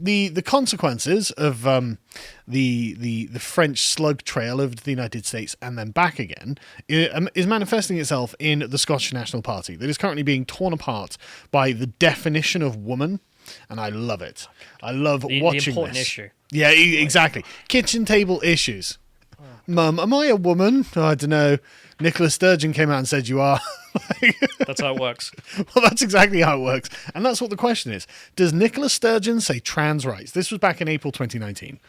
the consequences of the French slug trail over to the United States and then back again is manifesting itself in the Scottish National Party that is currently being torn apart by the definition of woman, and I love it. I love watching the important this. issue. Yeah, exactly. Kitchen table issues. Mum, am I a woman? Oh, I don't know. Nicola Sturgeon came out and said you are. That's how it works. Well, that's exactly how it works. And that's what the question is. Does Nicola Sturgeon say trans rights? This was back in April 2019.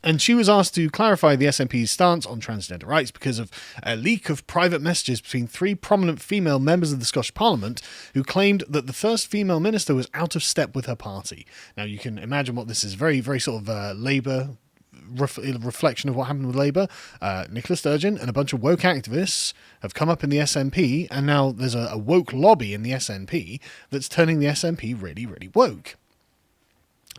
And she was asked to clarify the SNP's stance on transgender rights because of a leak of private messages between 3 prominent female members of the Scottish Parliament who claimed that the first female minister was out of step with her party. Now, you can imagine what this is. Very, very sort of Labour reflection of what happened with Labour. Nicola Sturgeon and a bunch of woke activists have come up in the SNP, and now there's a woke lobby in the SNP that's turning the SNP really, really woke.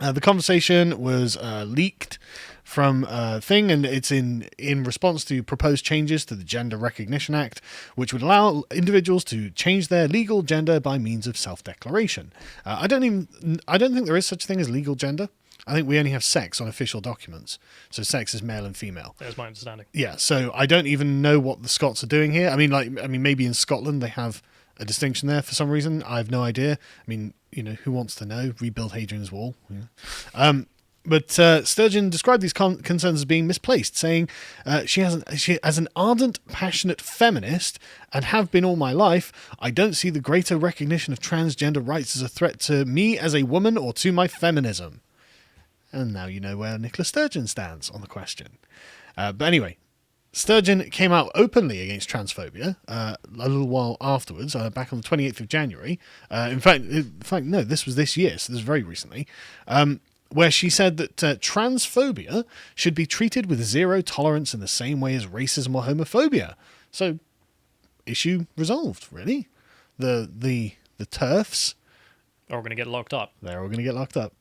The conversation was leaked from a thing, and it's in response to proposed changes to the Gender Recognition Act, which would allow individuals to change their legal gender by means of self-declaration. I don't think there is such a thing as legal gender. I think we only have sex on official documents. So sex is male and female. That's my understanding. Yeah, so I don't even know what the Scots are doing here. I mean, maybe in Scotland they have a distinction there for some reason. I have no idea. I mean, who wants to know? Rebuild Hadrian's Wall. Yeah. But Sturgeon described these concerns as being misplaced, saying she as an ardent, passionate feminist, and have been all my life, I don't see the greater recognition of transgender rights as a threat to me as a woman or to my feminism. And now you know where Nicola Sturgeon stands on the question. But anyway, Sturgeon came out openly against transphobia a little while afterwards, back on the 28th of January. In fact, no, this was this year, so this was very recently, where she said that transphobia should be treated with zero tolerance in the same way as racism or homophobia. So, issue resolved, really. The TERFs are going to get locked up. They're all going to get locked up.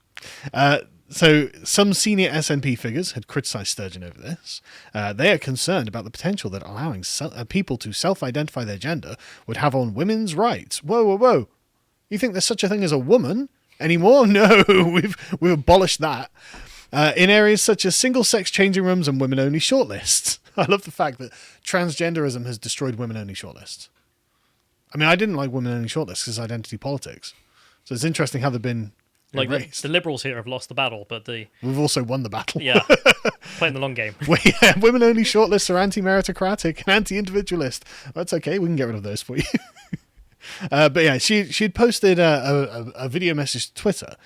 So some senior SNP figures had criticised Sturgeon over this. They are concerned about the potential that allowing people to self-identify their gender would have on women's rights. Whoa. You think there's such a thing as a woman anymore? No, we've abolished that. In areas such as single-sex changing rooms and women-only shortlists. I love the fact that transgenderism has destroyed women-only shortlists. I mean, I didn't like women-only shortlists because identity politics. So it's interesting how they've been like erased. The Liberals here have lost the battle, but we've also won the battle. Yeah, playing the long game. Women-only shortlists are anti-meritocratic and anti-individualist. That's okay, we can get rid of those for you. But yeah, she'd posted a video message to Twitter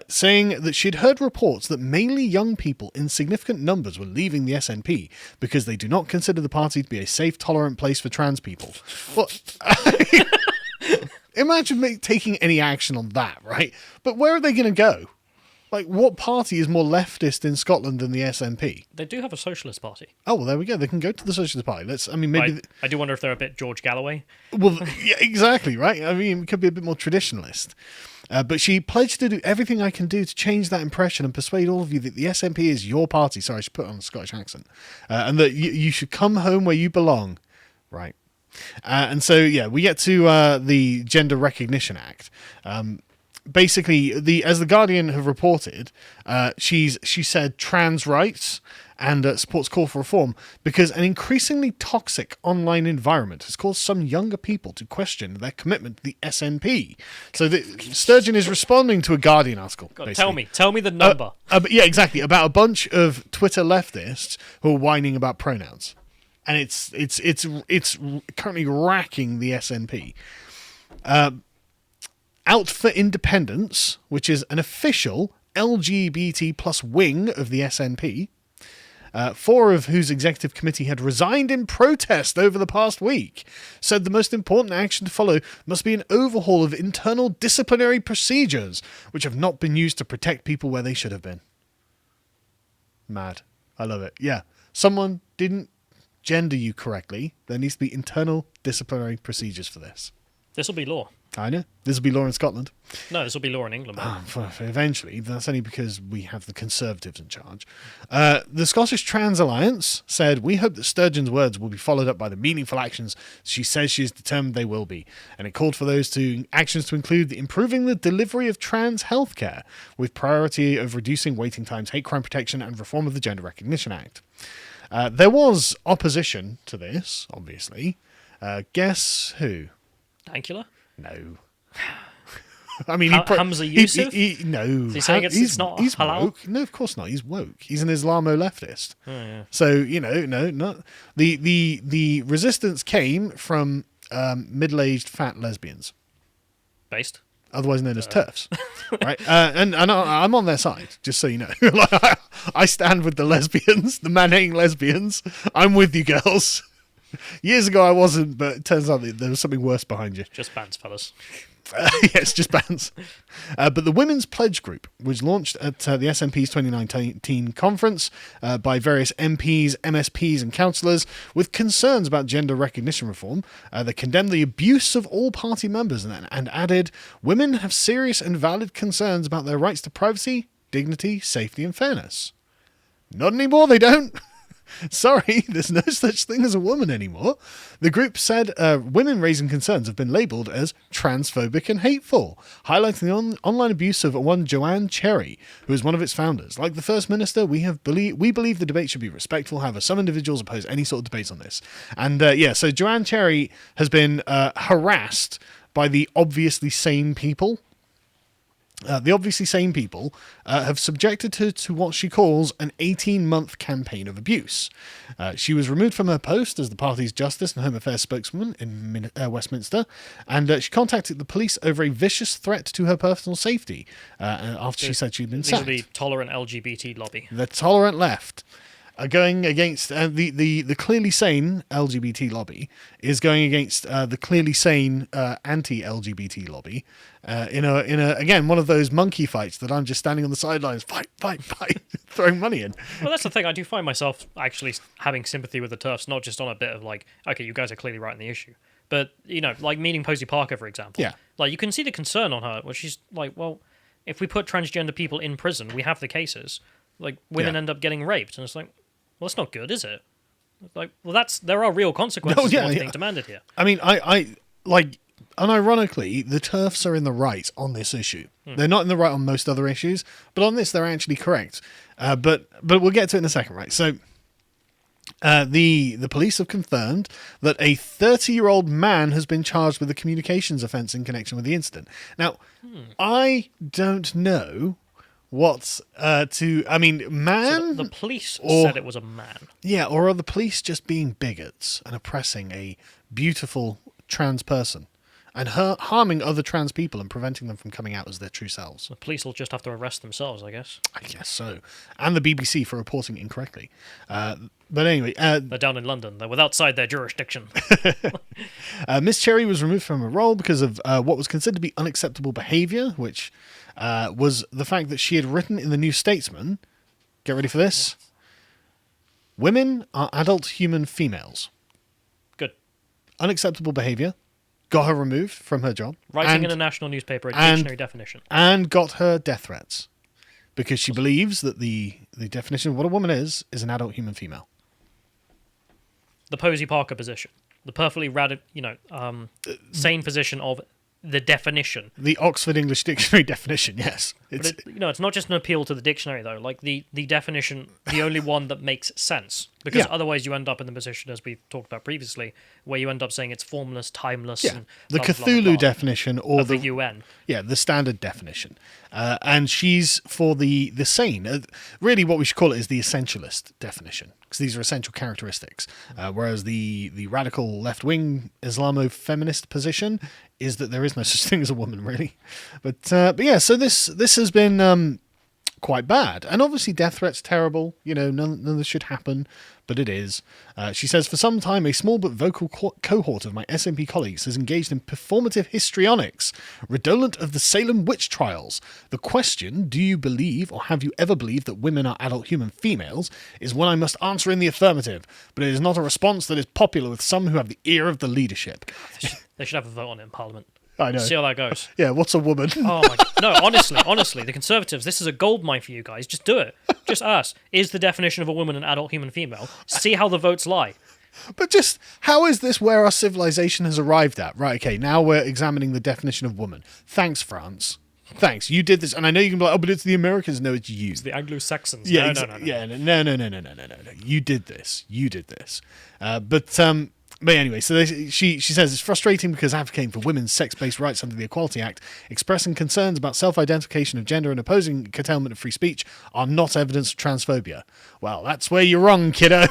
saying that she'd heard reports that mainly young people in significant numbers were leaving the SNP because they do not consider the party to be a safe, tolerant place for trans people. Well, imagine me taking any action on that, right? But where are they going to go? Like, what party is more leftist in Scotland than the SNP? They do have a socialist party. Oh, well, there we go. They can go to the Socialist Party. I do wonder if they're a bit George Galloway. Well, yeah, exactly, right? I mean, it could be a bit more traditionalist. But she pledged to do everything I can do to change that impression and persuade all of you that the SNP is your party. Sorry, I should put on a Scottish accent. And that you should come home where you belong. Right. And so, yeah, we get to the Gender Recognition Act. Basically, as the Guardian have reported, she said trans rights and supports call for reform because an increasingly toxic online environment has caused some younger people to question their commitment to the SNP. So Sturgeon is responding to a Guardian article. God, tell me the number. Yeah, exactly, about a bunch of Twitter leftists who are whining about pronouns, and it's currently racking the SNP. Out for Independence, which is an official LGBT plus wing of the SNP, 4 of whose executive committee had resigned in protest over the past week, said the most important action to follow must be an overhaul of internal disciplinary procedures, which have not been used to protect people where they should have been. Mad. I love it. Yeah. Someone didn't gender you correctly. There needs to be internal disciplinary procedures for this. This will be law. I know. This will be law in Scotland. No, this will be law in England. Eventually. That's only because we have the Conservatives in charge. The Scottish Trans Alliance said, "We hope that Sturgeon's words will be followed up by the meaningful actions she says she is determined they will be." And it called for those actions to include improving the delivery of trans healthcare with priority of reducing waiting times, hate crime protection, and reform of the Gender Recognition Act. There was opposition to this, obviously. Guess who? Dankula? No. I mean, Hamza Yusuf? No. Is he saying it's not he's halal? woke. No, of course not. He's woke. He's an Islamo-leftist. Oh, yeah. So, no, not the resistance came from middle-aged fat lesbians, Based? otherwise known as TERFs, right? And I'm on their side, just so you know. Like, I stand with the lesbians, the man-hating lesbians. I'm with you, girls. Years ago I wasn't, but it turns out that there was something worse behind you. Just bands, fellas. Yes, just bands. But the Women's Pledge Group was launched at the SNP's 2019 conference by various MPs, MSPs and councillors with concerns about gender recognition reform. They condemned the abuse of all party members and added, "Women have serious and valid concerns about their rights to privacy, dignity, safety and fairness." Not anymore, they don't. Sorry, there's no such thing as a woman anymore. The group said women raising concerns have been labelled as transphobic and hateful, highlighting the online abuse of one Joanna Cherry, who is one of its founders. Like the First Minister, we believe the debate should be respectful. However, some individuals oppose any sort of debates on this. And so Joanna Cherry has been harassed by the Obviously Sane People. The Obviously Sane People have subjected her to what she calls an 18-month campaign of abuse. She was removed from her post as the party's Justice and Home Affairs spokeswoman in Westminster, and she contacted the police over a vicious threat to her personal safety after she said she'd been sacked. These are the tolerant LGBT lobby. The tolerant left are going against the clearly sane LGBT lobby is going against the clearly sane anti-LGBT lobby in a again one of those monkey fights that I'm just standing on the sidelines fight throwing money in. Well, that's the thing. I do find myself actually having sympathy with the TERFs, not just on a bit of like, okay, you guys are clearly right in the issue, but like meeting Posey Parker, for example. Yeah. Like you can see the concern on her, where she's like, well, if we put transgender people in prison, we have the cases. Like women end up getting raped, and it's like, well, that's not good, is it? Like, well, there are real consequences to what's being demanded here. I mean, I like, unironically, the TERFs are in the right on this issue. They're not in the right on most other issues, but on this, they're actually correct. But we'll get to it in a second, right? So, the police have confirmed that a 30-year-old man has been charged with a communications offence in connection with the incident. Now, I don't know what man? So the police said it was a man. Yeah, or are the police just being bigots and oppressing a beautiful trans person and harming other trans people and preventing them from coming out as their true selves? The police will just have to arrest themselves, I guess. I guess so. And the BBC for reporting incorrectly. But anyway... they're down in London. They're outside their jurisdiction. Miss Cherry was removed from her role because of what was considered to be unacceptable behaviour, which was the fact that she had written in the New Statesman, get ready for this, "Women are adult human females." Good. Unacceptable behaviour. Got her removed from her job. Writing in a national newspaper, a dictionary definition. And got her death threats. Because she believes that the definition of what a woman is an adult human female. The Posey Parker position. The perfectly sane position of the definition. The Oxford English Dictionary definition, yes. It's not just an appeal to the dictionary, though. Like, the definition, the only one that makes sense. Because otherwise you end up in the position, as we've talked about previously, where you end up saying it's formless, timeless, and the blah, blah, Cthulhu blah, blah, definition or of the UN. Yeah, the standard definition. And she's for the sane. Really what we should call it is the essentialist definition, because these are essential characteristics. Whereas the radical left-wing Islamo-feminist position is that there is no such thing as a woman, really. But yeah, so this has been quite bad. And obviously death threats terrible. None of this should happen, but it is. She says, "For some time, a small but vocal cohort of my SNP colleagues has engaged in performative histrionics, redolent of the Salem witch trials. The question, do you believe or have you ever believed that women are adult human females, is one I must answer in the affirmative, but it is not a response that is popular with some who have the ear of the leadership." They should have a vote on it in Parliament. I know. See how that goes. Yeah, what's a woman? Oh my no, honestly, the Conservatives, this is a goldmine for you guys. Just do it. Just ask, is the definition of a woman an adult human female? See how the votes lie. But just, how is this where our civilization has arrived at? Right, okay, now we're examining the definition of woman. Thanks, France. Thanks, you did this. And I know you can be like, oh, but it's the Americans. No, it's you. It's the Anglo-Saxons. Yeah, No. Yeah, no. You did this. But anyway, so she says it's frustrating because advocating for women's sex-based rights under the Equality Act, expressing concerns about self-identification of gender and opposing curtailment of free speech are not evidence of transphobia. Well, that's where you're wrong, kiddo.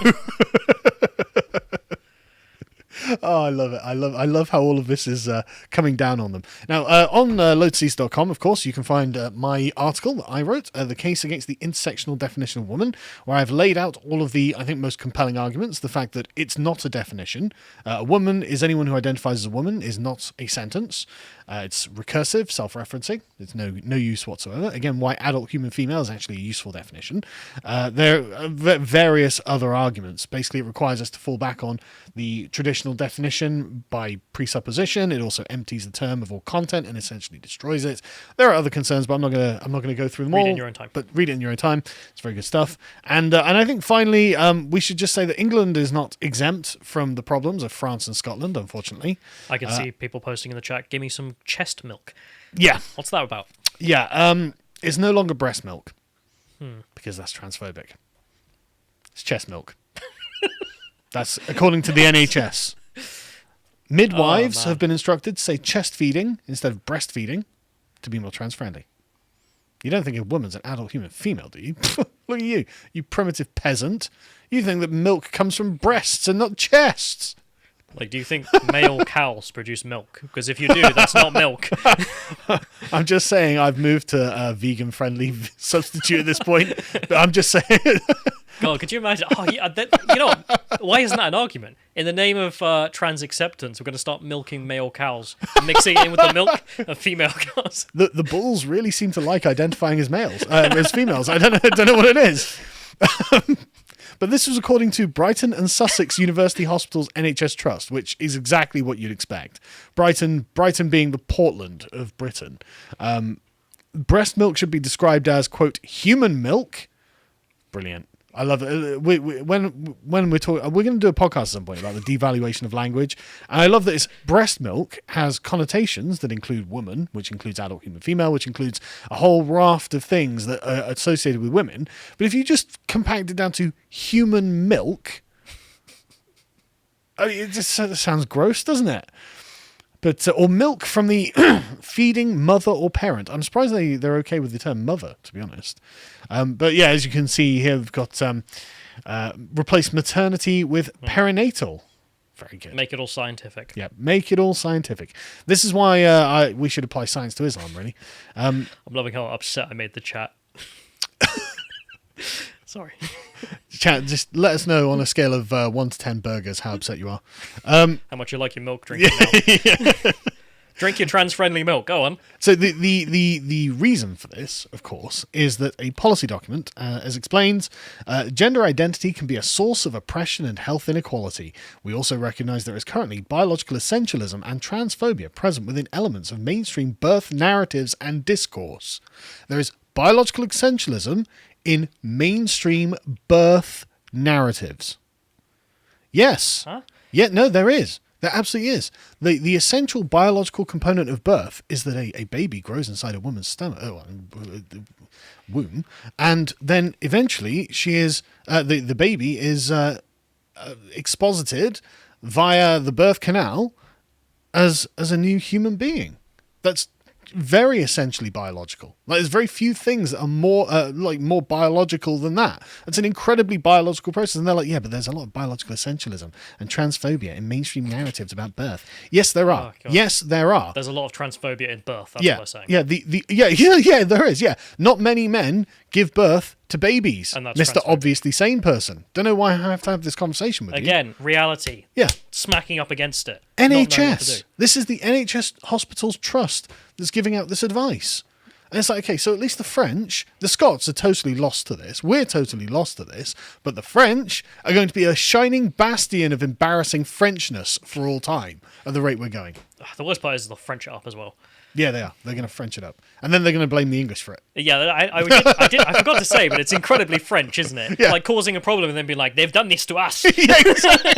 Oh, I love it. I love how all of this is coming down on them. Now, on lotuseast.com, of course, you can find my article that I wrote, The Case Against the Intersectional Definition of Woman, where I've laid out all of the, I think, most compelling arguments. The fact that it's not a definition. A woman is anyone who identifies as a woman is not a sentence. It's recursive, self-referencing. It's no use whatsoever. Again, why adult human female is actually a useful definition. There are various other arguments. Basically, it requires us to fall back on the traditional definition by presupposition. It also empties the term of all content and essentially destroys it. There are other concerns, but I'm not gonna go through them all. Read it in your own time. But read it in your own time. It's very good stuff. And I think finally, we should just say that England is not exempt from the problems of France and Scotland, unfortunately. I can see people posting in the chat, give me some chest milk. Yeah. What's that about? Yeah. It's no longer breast milk because that's transphobic. It's chest milk. That's according to the NHS. Midwives have been instructed to say chest feeding instead of breastfeeding to be more trans friendly. You don't think a woman's an adult human female, do you? Look at you primitive peasant. You think that milk comes from breasts and not chests. Like, do you think male cows produce milk? Because if you do, that's not milk. I'm just saying I've moved to a vegan-friendly substitute at this point. But I'm just saying... God, could you imagine? Oh, yeah, why isn't that an argument? In the name of trans acceptance, we're going to start milking male cows, mixing it in with the milk of female cows. The bulls really seem to like identifying as males, as females. I don't know what it is. But this was according to Brighton and Sussex University Hospitals NHS Trust, which is exactly what you'd expect. Brighton being the Portland of Britain. Breast milk should be described as, quote, human milk. Brilliant. I love it. When we're talking, we're going to do a podcast at some point about the devaluation of language. And I love that it's breast milk has connotations that include woman, which includes adult human female, which includes a whole raft of things that are associated with women. But if you just compact it down to human milk, I mean, it just sounds gross, doesn't it? But or milk from the feeding mother or parent. I'm surprised they're okay with the term mother, to be honest. But yeah, as you can see here, we've got replace maternity with perinatal. Very good. Make it all scientific. Yeah, make it all scientific. This is why we should apply science to Islam, really. I'm loving how upset I made the chat. Sorry. Chat, just let us know on a scale of 1 to 10 burgers how upset you are. How much you like your milk drinking now. Drink your trans-friendly milk. Go on. So the reason for this, of course, is that a policy document, as explains, gender identity can be a source of oppression and health inequality. We also recognise there is currently biological essentialism and transphobia present within elements of mainstream birth narratives and discourse. There is biological essentialism in mainstream birth narratives. Yes. Huh? Yeah, no, there is. There absolutely is. The essential biological component of birth is that a baby grows inside a woman's stomach, womb, and then eventually she is the baby is exposited via the birth canal as a new human being. That's very essentially biological. Like, there's very few things that are more more biological than that. It's an incredibly biological process, and they're like, yeah, but there's a lot of biological essentialism and transphobia in mainstream narratives about birth. Yes, there are. Oh, yes, there are. There's a lot of transphobia in birth. That's what I'm saying. Yeah, there is. Yeah, not many men give birth to babies. And that's Mr. Obviously Sane Person. Don't know why I have to have this conversation with you. Again, reality. Yeah. Smacking up against it. Not knowing what to do. NHS. This is the NHS Hospitals Trust that's giving out this advice. And it's like, okay, so at least the Scots are totally lost to this. We're totally lost to this. But the French are going to be a shining bastion of embarrassing Frenchness for all time at the rate we're going. The worst part is they'll French it up as well. Yeah, they are. They're going to French it up. And then they're going to blame the English for it. Yeah, I forgot to say, but it's incredibly French, isn't it? Yeah. Like causing a problem and then being like, they've done this to us. Yeah, exactly.